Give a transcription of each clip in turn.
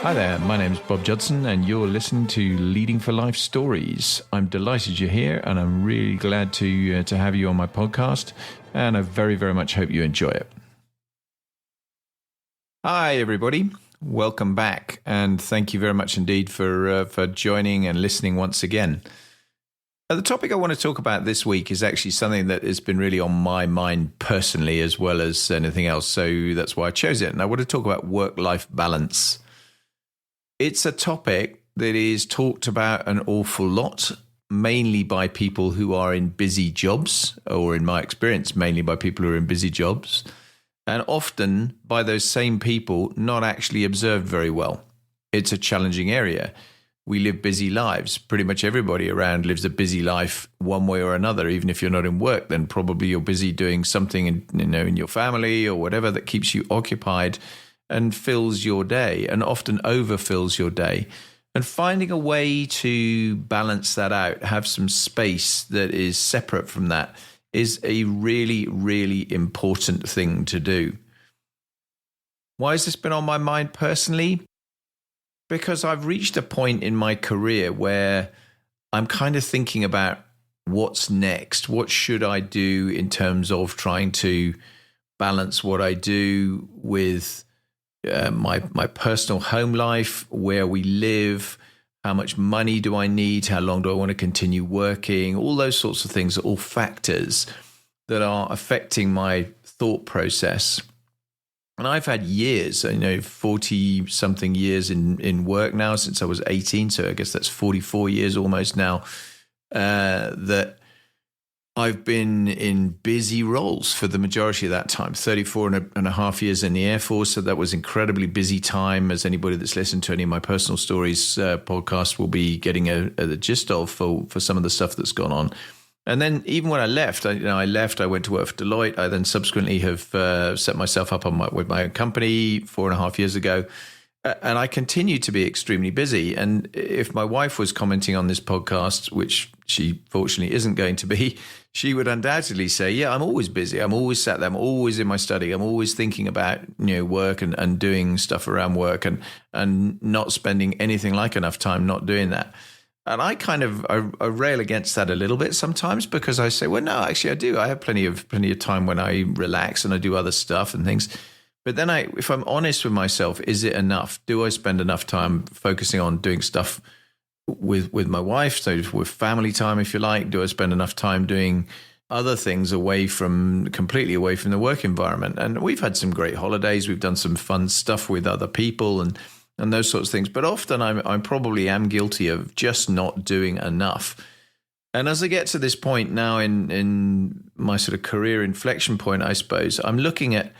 Hi there, my name is Bob Judson and you're listening to Leading for Life Stories. I'm delighted you're here and I'm really glad to have you on my podcast, and I very, very much hope you enjoy it. Hi everybody, welcome back and thank you very much indeed for joining and listening once again. The topic I want to talk about this week is actually something that has been really on my mind personally as well as anything else, so that's why I chose it. And I want to talk about work-life balance. It's a topic that is talked about an awful lot, mainly by people who are in busy jobs, or in my experience, mainly by people who are in busy jobs, and often by those same people not actually observed very well. It's a challenging area. We live busy lives. Pretty much everybody around lives a busy life one way or another. Even if you're not in work, then probably you're busy doing something in your family or whatever that keeps you occupied and fills your day, and often overfills your day. And finding a way to balance that out, have some space that is separate from that, is a really, really important thing to do. Why has this been on my mind personally? Because I've reached a point in my career where I'm kind of thinking about what's next. What should I do in terms of trying to balance what I do with my personal home life, where we live, how much money do I need, how long do I want to continue working, all those sorts of things are all factors that are affecting my thought process. And I've had years, 40-something years in work now since I was 18, so I guess that's 44 years almost now, that I've been in busy roles for the majority of that time, 34 and a half years in the Air Force. So that was incredibly busy time, as anybody that's listened to any of my personal stories podcast will be getting a gist of for some of the stuff that's gone on. And then even when I left, I went to work for Deloitte. I then subsequently have set myself up with my own company 4.5 years ago. And I continue to be extremely busy. And if my wife was commenting on this podcast, which she fortunately isn't going to be, she would undoubtedly say, yeah, I'm always busy. I'm always sat there. I'm always in my study. I'm always thinking about work and doing stuff around work and not spending anything like enough time not doing that. And I kind of I rail against that a little bit sometimes, because I say, well, no, actually I do. I have plenty of time when I relax and I do other stuff and things. But then if I'm honest with myself, is it enough? Do I spend enough time focusing on doing stuff with my wife? So with family time, if you like, do I spend enough time doing other things completely away from the work environment? And we've had some great holidays. We've done some fun stuff with other people and those sorts of things. But often I probably am guilty of just not doing enough. And as I get to this point now in my sort of career inflection point, I suppose, I'm looking at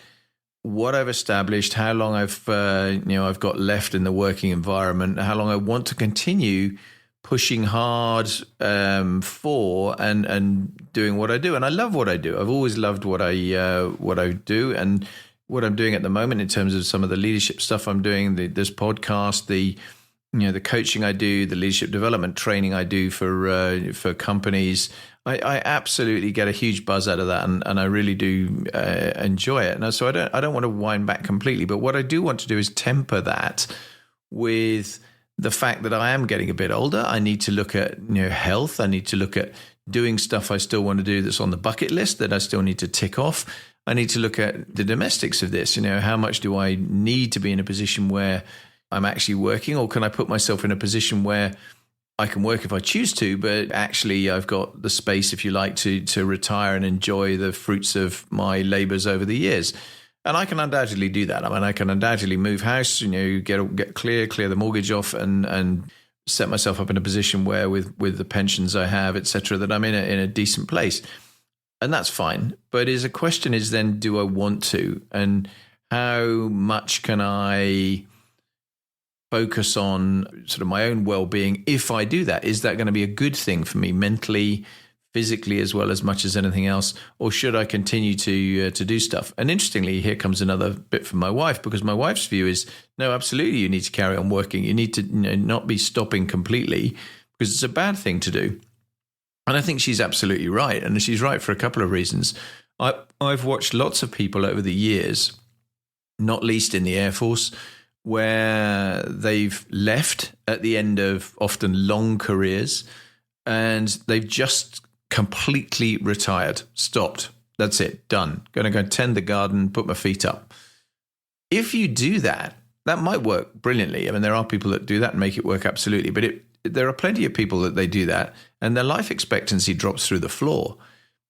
what I've established, how long I've got left in the working environment, how long I want to continue pushing hard for and doing what I do. And I love what I do. I've always loved what I do, and what I'm doing at the moment in terms of some of the leadership stuff I'm doing, this podcast, the coaching I do, the leadership development training I do for companies. I absolutely get a huge buzz out of that, and I really do enjoy it. And so I don't want to wind back completely, but what I do want to do is temper that with the fact that I am getting a bit older. I need to look at health. I need to look at doing stuff I still want to do that's on the bucket list that I still need to tick off. I need to look at the domestics of this. How much do I need to be in a position where I'm actually working, or can I put myself in a position where I can work if I choose to, but actually I've got the space, if you like, to retire and enjoy the fruits of my labors over the years. And I can undoubtedly do that. I mean, I can undoubtedly move house, get clear the mortgage off and set myself up in a position where with the pensions I have, et cetera, that I'm in a decent place. And that's fine. But a question is then, do I want to? And how much can I focus on sort of my own well-being if I do that? Is that going to be a good thing for me mentally, physically, as well as much as anything else? Or should I continue to do stuff? And interestingly, here comes another bit from my wife, because my wife's view is, no, absolutely, you need to carry on working. You need to not be stopping completely, because it's a bad thing to do. And I think she's absolutely right. And she's right for a couple of reasons. I've watched lots of people over the years not least in the Air Force, where they've left at the end of often long careers and they've just completely retired, stopped. That's it, done. Going to go tend the garden, put my feet up. If you do that, that might work brilliantly. I mean, there are people that do that and make it work absolutely, but there are plenty of people that they do that and their life expectancy drops through the floor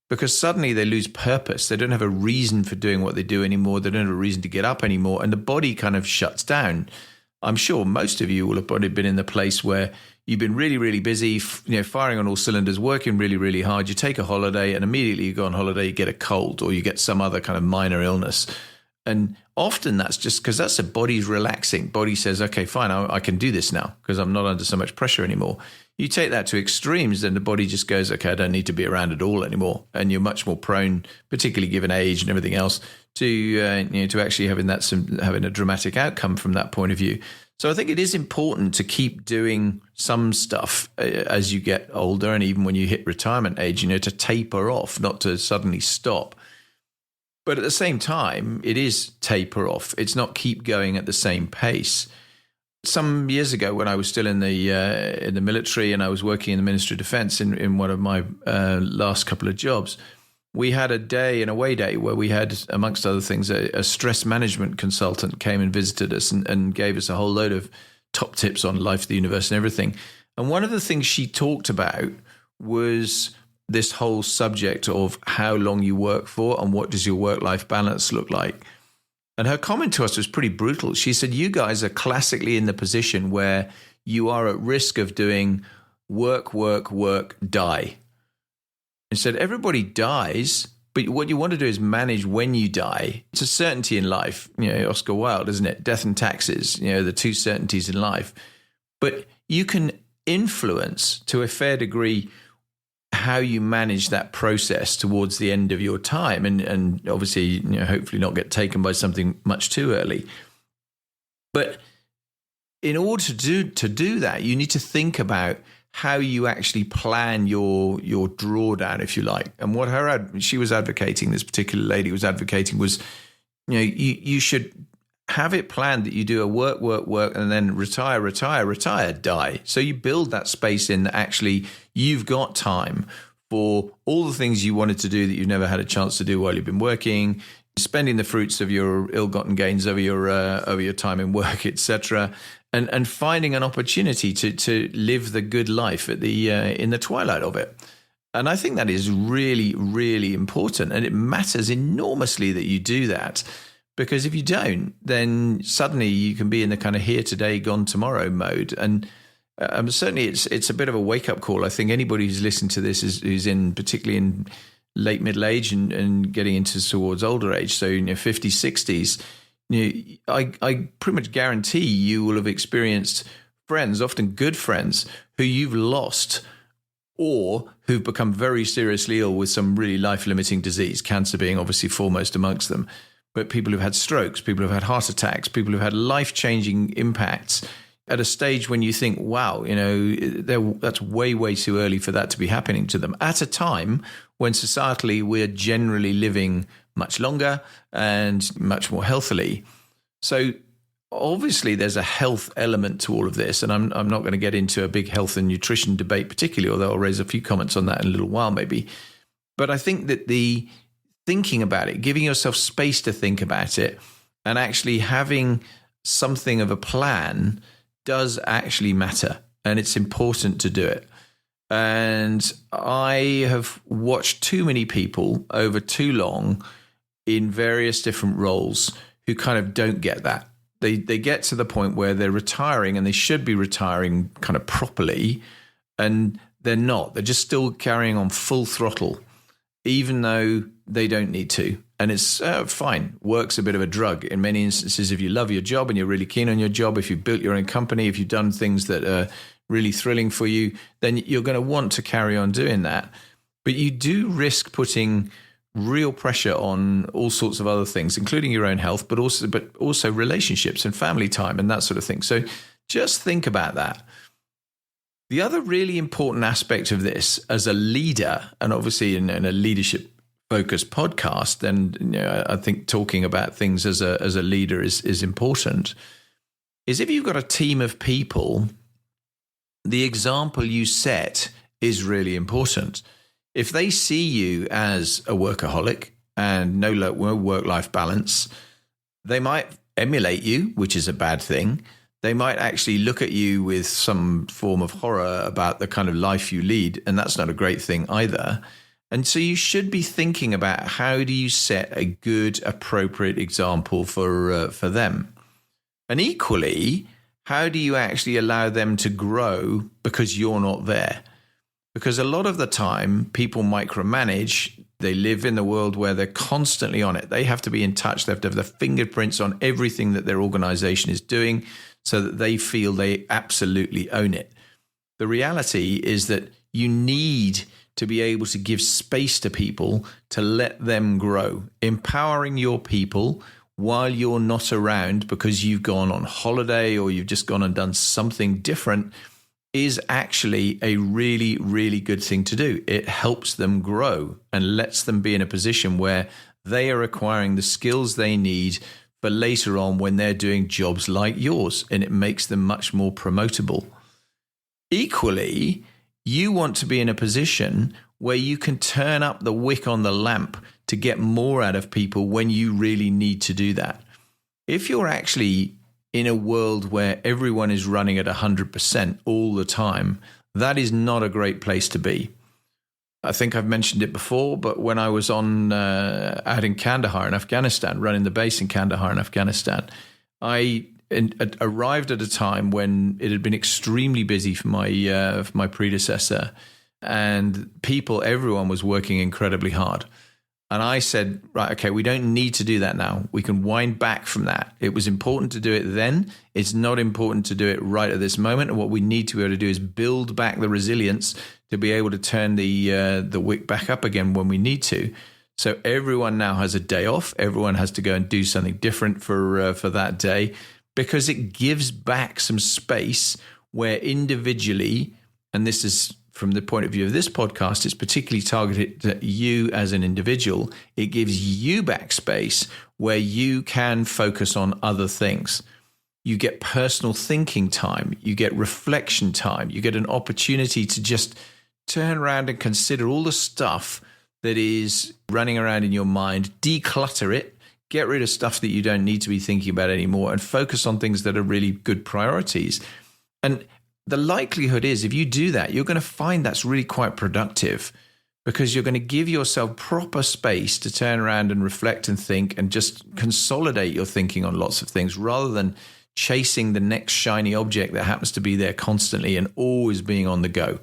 because suddenly they lose purpose. They don't have a reason for doing what they do anymore. They don't have a reason to get up anymore, and the body kind of shuts down. I'm sure most of you will have probably been in the place where you've been really, really busy, firing on all cylinders, working really, really hard. You take a holiday and immediately you go on holiday, you get a cold or you get some other kind of minor illness. And often that's just because that's the body's relaxing. Body says, okay, fine, I can do this now because I'm not under so much pressure anymore. You take that to extremes, then the body just goes, okay, I don't need to be around at all anymore. And you're much more prone, particularly given age and everything else, to actually having a dramatic outcome from that point of view. So I think it is important to keep doing some stuff as you get older, and even when you hit retirement age, to taper off, not to suddenly stop. But at the same time, it is taper off. It's not keep going at the same pace. Some years ago, when I was still in the military and I was working in the Ministry of Defence in one of my last couple of jobs, we had an away day, where we had, amongst other things, a stress management consultant came and visited us and gave us a whole load of top tips on life, the universe, and everything. And one of the things she talked about was this whole subject of how long you work for and what does your work-life balance look like. And her comment to us was pretty brutal. She said, you guys are classically in the position where you are at risk of doing work, die. And said, everybody dies, but what you want to do is manage when you die. It's a certainty in life, Oscar Wilde, isn't it? Death and taxes, the two certainties in life. But you can influence to a fair degree how you manage that process towards the end of your time, and obviously, hopefully not get taken by something much too early. But in order to do that, you need to think about how you actually plan your drawdown, if you like. And what she was advocating, this particular lady was advocating, was, you should have it planned that you do a work, and then retire, die. So you build that space in that actually you've got time for all the things you wanted to do that you've never had a chance to do while you've been working, spending the fruits of your ill-gotten gains over your time in work, etc., and finding an opportunity to live the good life at in the twilight of it. And I think that is really, really important, and it matters enormously that you do that. Because if you don't, then suddenly you can be in the kind of here today, gone tomorrow mode. And certainly it's a bit of a wake-up call. I think anybody who's listened to this who's particularly in late middle age and getting into towards older age, so 50s, 60s, I pretty much guarantee you will have experienced friends, often good friends, who you've lost or who've become very seriously ill with some really life-limiting disease, cancer being obviously foremost amongst them. But people who've had strokes, people who've had heart attacks, people who've had life-changing impacts at a stage when you think, wow, that's way, way too early for that to be happening to them at a time when societally we're generally living much longer and much more healthily. So obviously there's a health element to all of this, and I'm not going to get into a big health and nutrition debate particularly, although I'll raise a few comments on that in a little while maybe. But I think that the thinking about it, giving yourself space to think about it, and actually having something of a plan does actually matter, and it's important to do it. And I have watched too many people over too long in various different roles who kind of don't get that. They get to the point where they're retiring, and they should be retiring kind of properly, and they're not. They're just still carrying on full throttle, even though they don't need to. And it's fine. Work's a bit of a drug. In many instances, if you love your job and you're really keen on your job, if you've built your own company, if you've done things that are really thrilling for you, then you're going to want to carry on doing that. But you do risk putting real pressure on all sorts of other things, including your own health, but also relationships and family time and that sort of thing. So just think about that. The other really important aspect of this as a leader, and obviously in a leadership focused podcast, then I think talking about things as a leader is important. Is if you've got a team of people, the example you set is really important. If they see you as a workaholic and no work-life balance, they might emulate you, which is a bad thing. They might actually look at you with some form of horror about the kind of life you lead, and that's not a great thing either. And so you should be thinking about how do you set a good, appropriate example for them. And equally, how do you actually allow them to grow because you're not there? Because a lot of the time, people micromanage. They live in the world where they're constantly on it. They have to be in touch. They have to have the fingerprints on everything that their organization is doing so that they feel they absolutely own it. The reality is that you need to be able to give space to people to let them grow, empowering your people while you're not around because you've gone on holiday or you've just gone and done something different is actually a really, really good thing to do. It helps them grow and lets them be in a position where they are acquiring the skills they need for later on when they're doing jobs like yours, and it makes them much more promotable. Equally, you want to be in a position where you can turn up the wick on the lamp to get more out of people when you really need to do that. If you're actually in a world where everyone is running at 100% all the time, that is not a great place to be. I think I've mentioned it before, but when I was out in Kandahar in Afghanistan, running the base in Kandahar in Afghanistan, I arrived at a time when it had been extremely busy for my predecessor, and everyone was working incredibly hard. And I said, right, okay, we don't need to do that now. We can wind back from that. It was important to do it then. It's not important to do it right at this moment. And what we need to be able to do is build back the resilience to be able to turn the wick back up again when we need to. So everyone now has a day off. Everyone has to go and do something different for that day, because it gives back some space where individually, and this is from the point of view of this podcast, it's particularly targeted at you as an individual. It gives you back space where you can focus on other things. You get personal thinking time. You get reflection time. You get an opportunity to just turn around and consider all the stuff that is running around in your mind, declutter it, get rid of stuff that you don't need to be thinking about anymore, and focus on things that are really good priorities. And the likelihood is, if you do that, you're going to find that's really quite productive, because you're going to give yourself proper space to turn around and reflect and think and just consolidate your thinking on lots of things, rather than chasing the next shiny object that happens to be there constantly and always being on the go,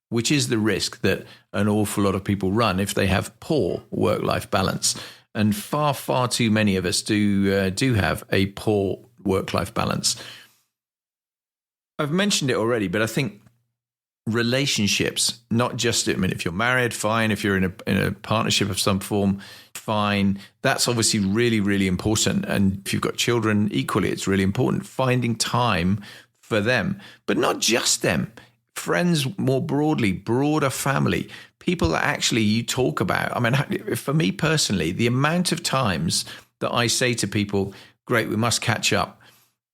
which is the risk that an awful lot of people run if they have poor work-life balance. And far, far too many of us do have a poor work-life balance. I've mentioned it already, but I think relationships, not just, if you're married, fine. If you're in a partnership of some form, fine. That's obviously really, really important. And if you've got children, equally, it's really important. Finding time for them, but not just them. Friends more broadly, broader family, people that actually you talk about. I mean, for me personally, the amount of times that I say to people, great, we must catch up.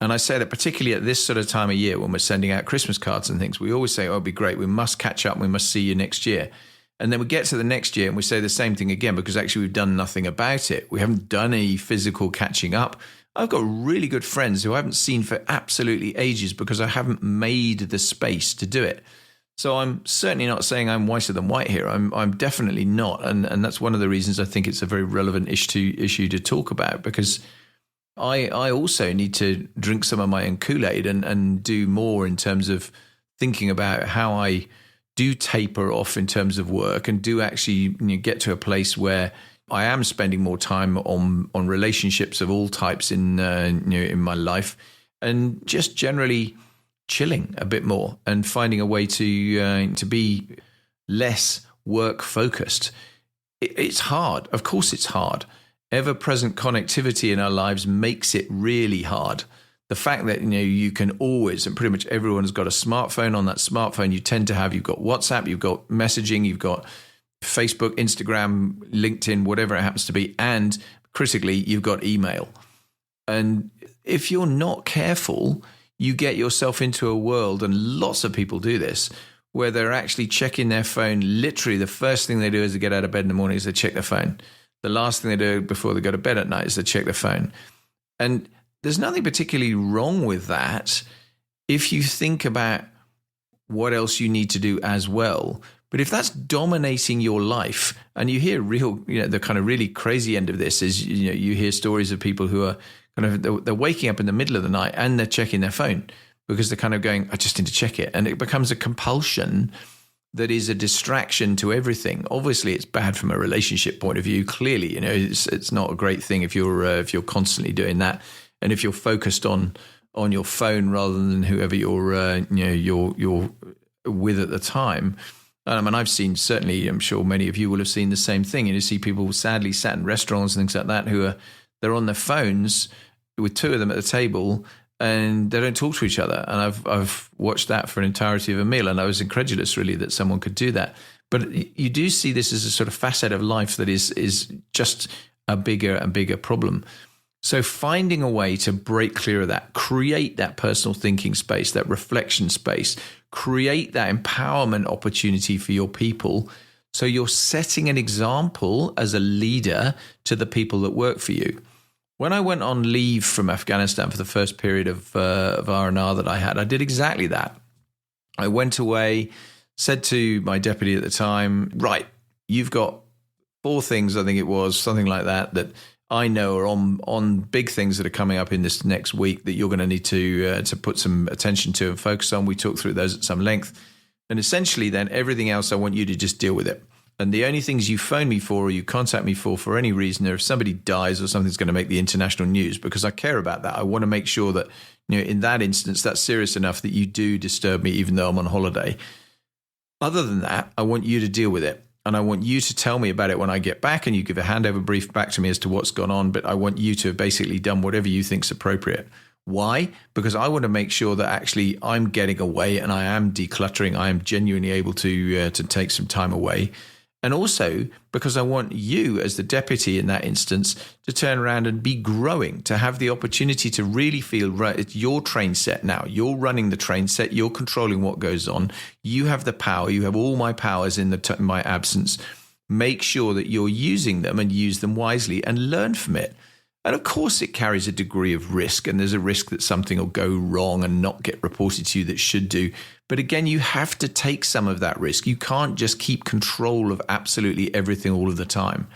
And I say that particularly at this sort of time of year when we're sending out Christmas cards and things, we always say, oh, it'd be great. We must catch up. We must see you next year. And then we get to the next year and we say the same thing again, because actually we've done nothing about it. We haven't done any physical catching up. I've got really good friends who I haven't seen for absolutely ages because I haven't made the space to do it. So I'm certainly not saying I'm whiter than white here. I'm definitely not. And that's one of the reasons I think it's a very relevant issue to talk about, because I also need to drink some of my own Kool-Aid and do more in terms of thinking about how I do taper off in terms of work, and do actually get to a place where I am spending more time on relationships of all types in my life, and just generally chilling a bit more and finding a way to be less work focused. It's hard. Of course it's hard. Ever-present connectivity in our lives makes it really hard. The fact that you can always, and pretty much everyone has got a smartphone. On that smartphone, you've got WhatsApp, you've got messaging, you've got Facebook, Instagram, LinkedIn, whatever it happens to be. And critically, you've got email. And if you're not careful, you get yourself into a world, and lots of people do this, where they're actually checking their phone. Literally, the first thing they do as they get out of bed in the morning is they check their phone. The last thing they do before they go to bed at night is they check their phone. And there's nothing particularly wrong with that if you think about what else you need to do as well. But if that's dominating your life, and you hear the kind of really crazy end of this is, you hear stories of people who are they're waking up in the middle of the night and they're checking their phone because they're kind of going, I just need to check it. And it becomes a compulsion that is a distraction to everything. Obviously, it's bad from a relationship point of view. Clearly, it's not a great thing if you're constantly doing that, and if you're focused on your phone rather than whoever you're with at the time. And I've seen, certainly, I'm sure many of you will have seen the same thing. You see people sadly sat in restaurants and things like that they're on their phones with two of them at the table, and they don't talk to each other. And I've watched that for an entirety of a meal, and I was incredulous, really, that someone could do that. But you do see this as a sort of facet of life that is just a bigger and bigger problem. So finding a way to break clear of that, create that personal thinking space, that reflection space, create that empowerment opportunity for your people, so you're setting an example as a leader to the people that work for you. When I went on leave from Afghanistan for the first period of R&R that I had, I did exactly that. I went away, said to my deputy at the time, right, you've got 4 things, I think it was, something like that I know are on big things that are coming up in this next week that you're going to need to put some attention to and focus on. We talked through those at some length. And essentially then everything else, I want you to just deal with it. And the only things you phone me for or you contact me for any reason, or if somebody dies or something's going to make the international news, because I care about that. I want to make sure that, in that instance, that's serious enough that you do disturb me even though I'm on holiday. Other than that, I want you to deal with it. And I want you to tell me about it when I get back, and you give a handover brief back to me as to what's gone on. But I want you to have basically done whatever you think's appropriate. Why? Because I want to make sure that actually I'm getting away and I am decluttering. I am genuinely able to take some time away. And also because I want you as the deputy in that instance to turn around and be growing, to have the opportunity to really feel, right, it's your train set now. You're running the train set. You're controlling what goes on. You have the power. You have all my powers in my absence. Make sure that you're using them and use them wisely and learn from it. And of course, it carries a degree of risk, and there's a risk that something will go wrong and not get reported to you that should do. But again, you have to take some of that risk. You can't just keep control of absolutely everything all of the time.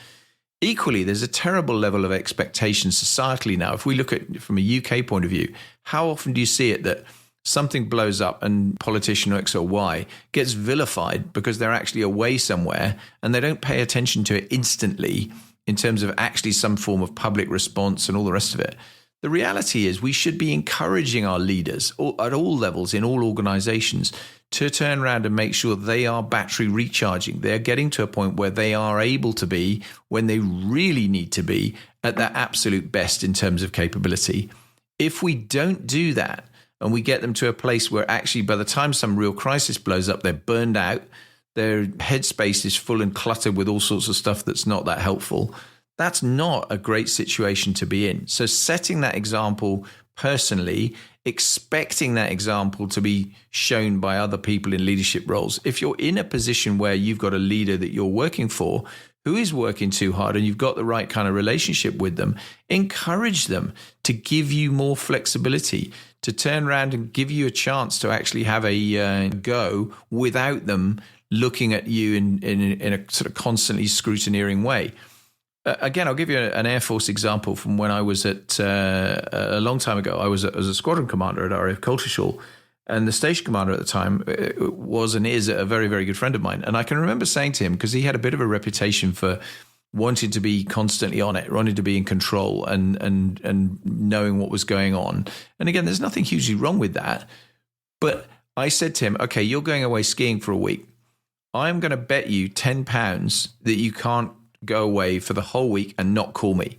Equally, there's a terrible level of expectation societally now. If we look at it from a UK point of view, how often do you see it that something blows up and politician X or Y gets vilified because they're actually away somewhere and they don't pay attention to it instantly in terms of actually some form of public response and all the rest of it? The reality is we should be encouraging our leaders at all levels in all organizations to turn around and make sure they are battery recharging. They're getting to a point where they are able to be, when they really need to be, at their absolute best in terms of capability. If we don't do that and we get them to a place where actually by the time some real crisis blows up, they're burned out, their headspace is full and cluttered with all sorts of stuff that's not that helpful, that's not a great situation to be in. So setting that example personally, expecting that example to be shown by other people in leadership roles. If you're in a position where you've got a leader that you're working for who is working too hard and you've got the right kind of relationship with them, encourage them to give you more flexibility, to turn around and give you a chance to actually have a go without them looking at you in a sort of constantly scrutineering way. Again, I'll give you an Air Force example from when I was at a long time ago. I was a squadron commander at RAF Coltishall, and the station commander at the time was and is a very, very good friend of mine. And I can remember saying to him, because he had a bit of a reputation for wanting to be constantly on it, wanting to be in control and knowing what was going on. And again, there's nothing hugely wrong with that. But I said to him, okay, you're going away skiing for a week. I'm going to bet you £10 that you can't go away for the whole week and not call me.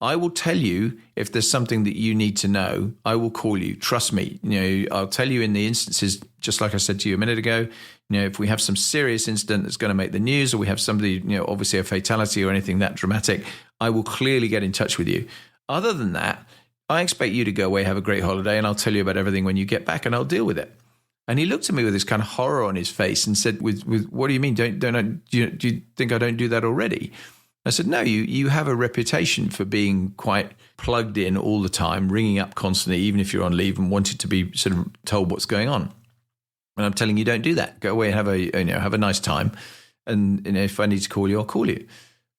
I will tell you if there's something that you need to know. I will call you. Trust me. I'll tell you in the instances, just like I said to you a minute ago, if we have some serious incident that's going to make the news, or we have somebody, obviously a fatality or anything that dramatic, I will clearly get in touch with you. Other than that, I expect you to go away, have a great holiday, and I'll tell you about everything when you get back, and I'll deal with it. And he looked at me with this kind of horror on his face and said, "With what do you mean? Do you think I don't do that already?" I said, "No, you have a reputation for being quite plugged in all the time, ringing up constantly, even if you're on leave, and wanted to be sort of told what's going on. And I'm telling you, don't do that. Go away and have a nice time. And if I need to call you, I'll call you."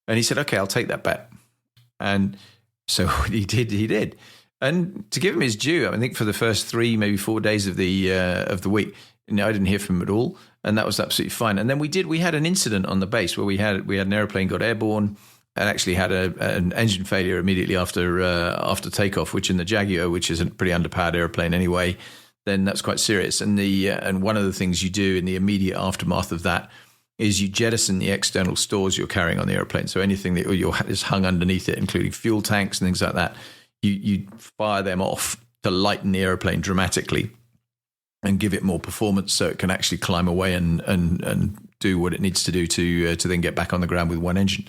And he said, "Okay, I'll take that bet." And so he did. And to give him his due, I think for the first 3, maybe 4 days of the week, I didn't hear from him at all, and that was absolutely fine. And then we had an incident on the base where we had an airplane got airborne and actually had an engine failure immediately after takeoff, which in the Jaguar, which is a pretty underpowered airplane anyway, then that's quite serious. And and one of the things you do in the immediate aftermath of that is you jettison the external stores you're carrying on the airplane. So anything that is hung underneath it, including fuel tanks and things like that, you fire them off to lighten the airplane dramatically and give it more performance so it can actually climb away and do what it needs to do to then get back on the ground with one engine.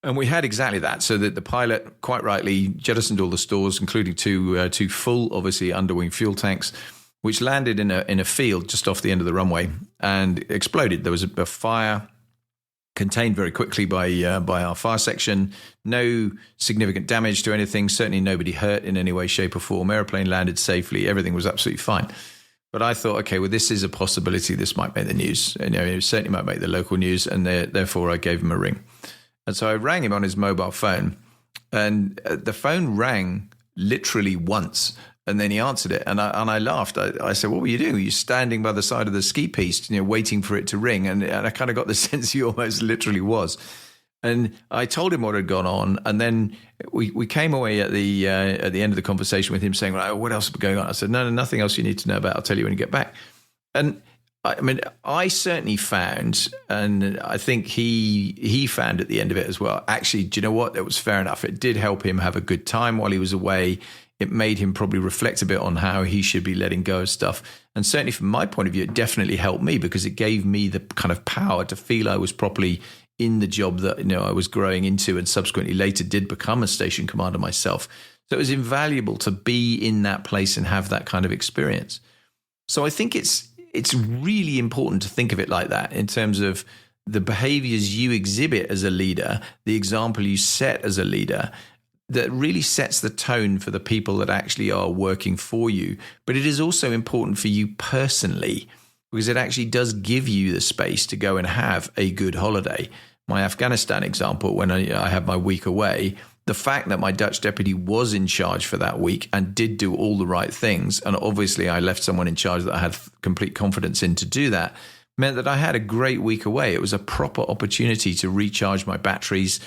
And we had exactly that, so that the pilot, quite rightly, jettisoned all the stores, including two full, obviously, underwing fuel tanks, which landed in a field just off the end of the runway and exploded. There was a fire contained very quickly by our fire section. No significant damage to anything. Certainly nobody hurt in any way, shape or form. Airplane landed safely. Everything was absolutely fine. But I thought, okay, well, this is a possibility. This might make the news. It certainly might make the local news. And therefore I gave him a ring. And so I rang him on his mobile phone. And the phone rang literally once. And then he answered it, and I laughed. I said, "What were you doing? Were you standing by the side of the ski piste, waiting for it to ring?" And I kind of got the sense he almost literally was. And I told him what had gone on, and then we came away at the end of the conversation with him saying, "Well, what else is going on?" I said, "No, nothing else you need to know about. I'll tell you when you get back." And I certainly found, and I think he found at the end of it as well. Actually, do you know what? It was fair enough. It did help him have a good time while he was away. It made him probably reflect a bit on how he should be letting go of stuff. And certainly from my point of view, it definitely helped me because it gave me the kind of power to feel I was properly in the job that I was growing into, and subsequently later did become a station commander myself. So it was invaluable to be in that place and have that kind of experience. So I think it's really important to think of it like that in terms of the behaviors you exhibit as a leader, the example you set as a leader, that really sets the tone for the people that actually are working for you. But it is also important for you personally, because it actually does give you the space to go and have a good holiday. My Afghanistan example, when I had my week away, the fact that my Dutch deputy was in charge for that week and did do all the right things, and obviously I left someone in charge that I had complete confidence in to do that, meant that I had a great week away. It was a proper opportunity to recharge my batteries,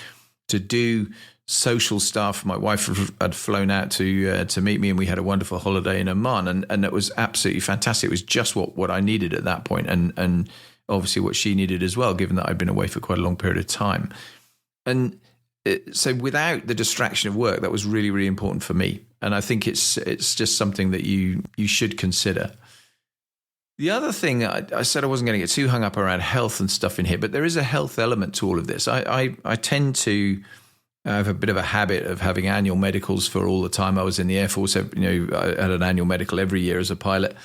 to do social stuff. My wife had flown out to meet me, and we had a wonderful holiday in Oman, and it was absolutely fantastic. It was just what I needed at that point, and obviously what she needed as well, given that I'd been away for quite a long period of time. And so without the distraction of work, that was really, really important for me. And I think it's just something that you should consider. The other thing, I said I wasn't going to get too hung up around health and stuff in here, but there is a health element to all of this. I tend to have a bit of a habit of having annual medicals for all the time I was in the Air Force. I had an annual medical every year as a pilot.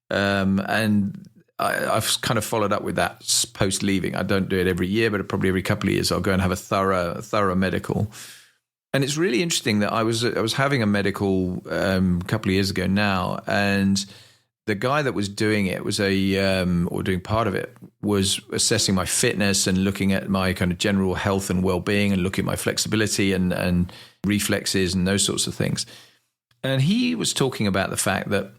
And I've kind of followed up with that post leaving. I don't do it every year, but probably every couple of years I'll go and have a thorough medical. And it's really interesting that I was having a medical a couple of years ago now, and the guy that was doing it was or doing part of it, was assessing my fitness and looking at my kind of general health and well-being, and looking at my flexibility and reflexes and those sorts of things. And he was talking about the fact that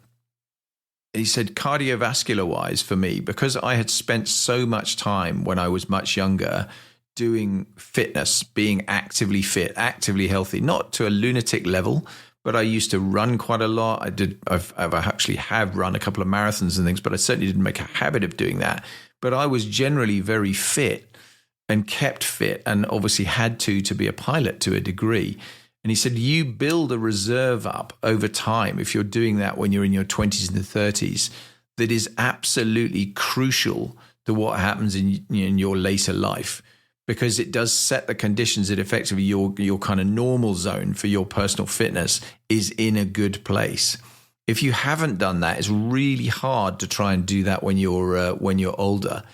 he said cardiovascular wise for me, because I had spent so much time when I was much younger doing fitness, being actively fit, actively healthy, not to a lunatic level, but I used to run quite a lot. I've actually have run a couple of marathons and things, but I certainly didn't make a habit of doing that. But I was generally very fit and kept fit, and obviously had to be a pilot to a degree. And he said, you build a reserve up over time, if you're doing that when you're in your 20s and 30s, that is absolutely crucial to what happens in your later life, because it does set the conditions that effectively your kind of normal zone for your personal fitness is in a good place. If you haven't done that, it's really hard to try and do that when you're older.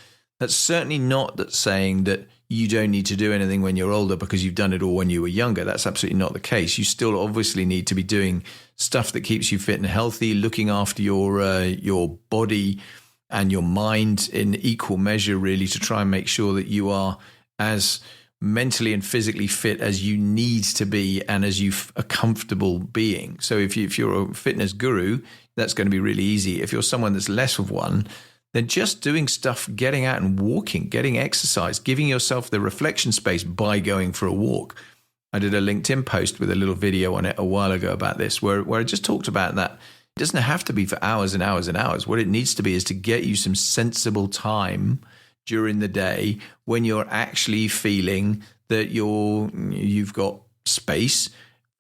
That's certainly not saying that you don't need to do anything when you're older because you've done it all when you were younger. That's absolutely not the case. You still obviously need to be doing stuff that keeps you fit and healthy, looking after your body and your mind in equal measure, really, to try and make sure that you are as mentally and physically fit as you need to be and as you are comfortable being. So if you're a fitness guru, that's going to be really easy. If you're someone that's less of one, then just doing stuff, getting out and walking, getting exercise, giving yourself the reflection space by going for a walk. I did a LinkedIn post with a little video on it a while ago about this, where I just talked about that. It doesn't have to be for hours and hours and hours. What it needs to be is to get you some sensible time during the day when you're actually feeling that you've got space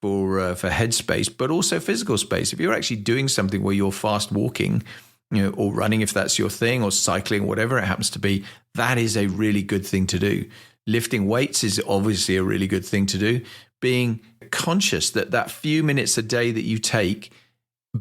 for headspace, but also physical space. If you're actually doing something where you're fast walking, or running, if that's your thing, or cycling, whatever it happens to be, that is a really good thing to do. Lifting weights is obviously a really good thing to do. Being conscious that few minutes a day that you take,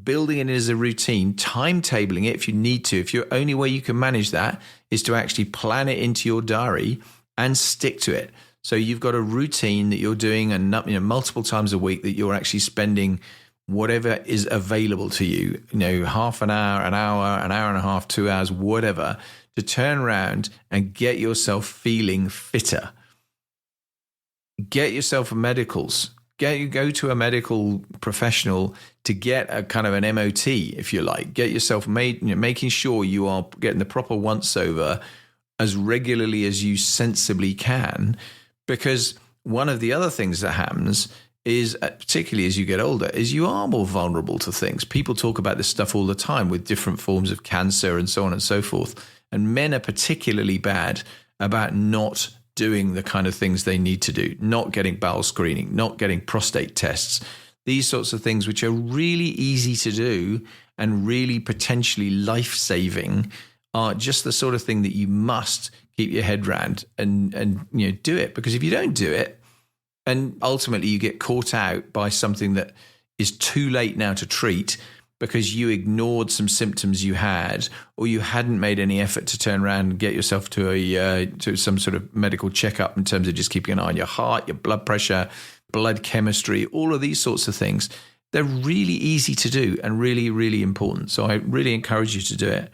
building it as a routine, timetabling it if you need to. If your only way you can manage that is to actually plan it into your diary and stick to it. So you've got a routine that you're doing and multiple times a week that you're actually spending whatever is available to you, half an hour, an hour and a half, 2 hours, whatever, to turn around and get yourself feeling fitter. Get yourself medicals. Go to a medical professional to get a kind of an MOT, if you like. Get yourself making sure you are getting the proper once over as regularly as you sensibly can, because one of the other things that happens is, particularly as you get older, is you are more vulnerable to things. People talk about this stuff all the time with different forms of cancer and so on and so forth. And men are particularly bad about not doing the kind of things they need to do, not getting bowel screening, not getting prostate tests, these sorts of things, which are really easy to do and really potentially life-saving, are just the sort of thing that you must keep your head around and do it. Because if you don't do it, and ultimately you get caught out by something that is too late now to treat because you ignored some symptoms you had, or you hadn't made any effort to turn around and get yourself to some sort of medical checkup in terms of just keeping an eye on your heart, your blood pressure, blood chemistry, all of these sorts of things. They're really easy to do and really, really important. So I really encourage you to do it.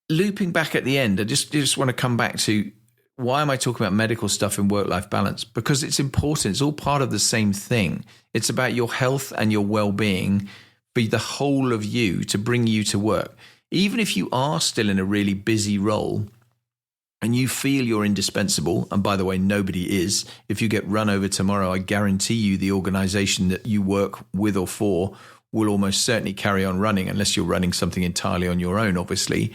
Looping back at the end, I just want to come back to, why am I talking about medical stuff and work-life balance? Because it's important. It's all part of the same thing. It's about your health and your well-being for the whole of you, to bring you to work. Even if you are still in a really busy role and you feel you're indispensable, and by the way, nobody is. If you get run over tomorrow, I guarantee you the organization that you work with or for will almost certainly carry on running, unless you're running something entirely on your own, obviously.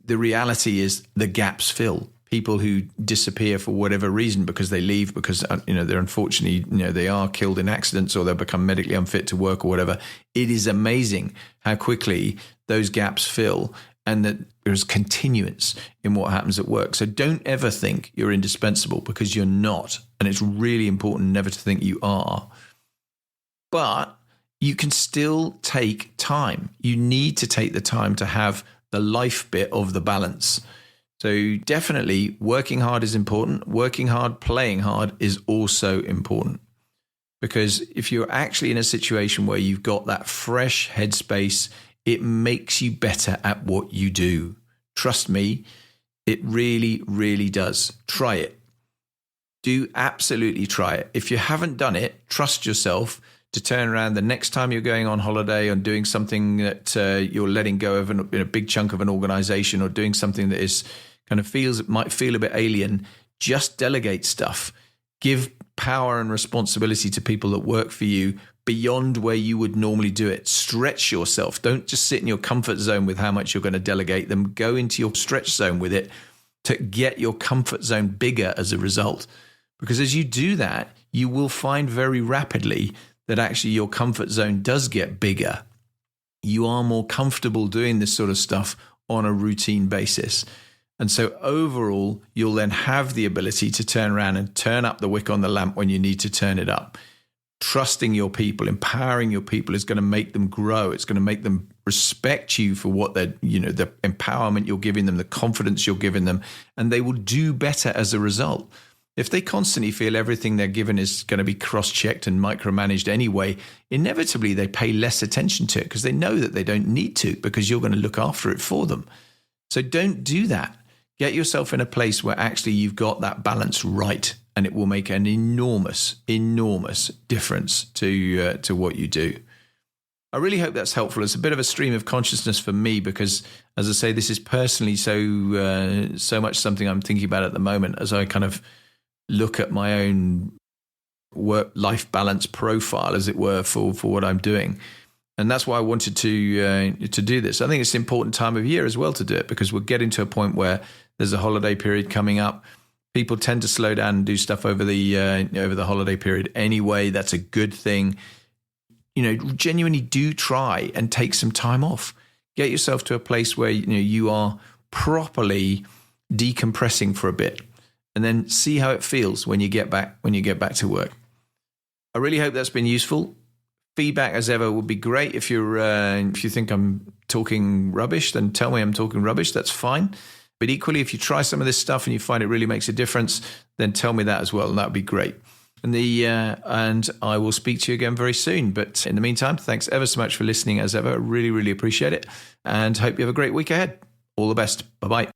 The reality is the gaps fill. People who disappear for whatever reason, because they leave, because they're unfortunately they are killed in accidents, or they'll become medically unfit to work or whatever. It is amazing how quickly those gaps fill, and that there's continuance in what happens at work. So don't ever think you're indispensable, because you're not, and it's really important never to think you are. But you can still take time. You need to take the time to have the life bit of the balance. So definitely working hard is important. Working hard, playing hard is also important. Because if you're actually in a situation where you've got that fresh headspace, it makes you better at what you do. Trust me, it really, really does. Try it. Do absolutely try it. If you haven't done it, trust yourself to turn around the next time you're going on holiday and doing something that you're letting go of in a big chunk of an organization, or doing something that is might feel a bit alien. Just delegate stuff. Give power and responsibility to people that work for you beyond where you would normally do it. Stretch yourself. Don't just sit in your comfort zone with how much you're going to delegate them. Go into your stretch zone with it to get your comfort zone bigger as a result. Because as you do that, you will find very rapidly that actually your comfort zone does get bigger. You are more comfortable doing this sort of stuff on a routine basis. And so overall, you'll then have the ability to turn around and turn up the wick on the lamp when you need to turn it up. Trusting your people, empowering your people is going to make them grow. It's going to make them respect you for what they're, the empowerment you're giving them, the confidence you're giving them, and they will do better as a result. If they constantly feel everything they're given is going to be cross-checked and micromanaged anyway, inevitably they pay less attention to it because they know that they don't need to, because you're going to look after it for them. So don't do that. Get yourself in a place where actually you've got that balance right, and it will make an enormous, enormous difference to what you do. I really hope that's helpful. It's a bit of a stream of consciousness for me because, as I say, this is personally so much something I'm thinking about at the moment as I kind of look at my own work-life balance profile, as it were, for what I'm doing. And that's why I wanted to do this. I think it's an important time of year as well to do it, because we're getting to a point where there's a holiday period coming up. People tend to slow down and do stuff over the holiday period anyway. That's a good thing. Genuinely do try and take some time off. Get yourself to a place where you are properly decompressing for a bit, and then see how it feels when you get back to work. I really hope that's been useful. Feedback, as ever, would be great. If you think I'm talking rubbish, then tell me I'm talking rubbish. That's fine. But equally, if you try some of this stuff and you find it really makes a difference, then tell me that as well, and that would be great. And I will speak to you again very soon. But in the meantime, thanks ever so much for listening, as ever. I really, really appreciate it, and hope you have a great week ahead. All the best. Bye-bye.